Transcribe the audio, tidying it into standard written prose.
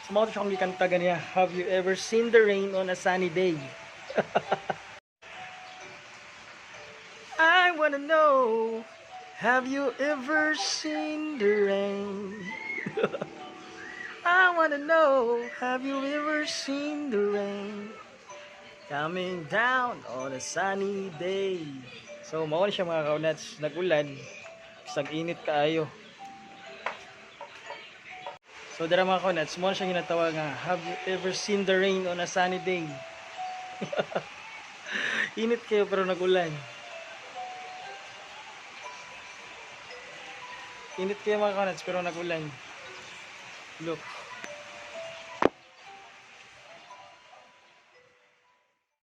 Sumakot siya kung ikanta ganiya. Have you ever seen the rain on a sunny day? I wanna know, have you ever seen the rain? I wanna know, have you ever seen the rain coming down on a sunny day? So, mao na siya mga kaunats, nag-ulan, sag-init kaayo. So, dara mga kaunats, mao na siya ginatawag nga, have you ever seen the rain on a sunny day? Init kayo pero nag-ulan. Init kayo mga kaunats pero nag-ulan. Look.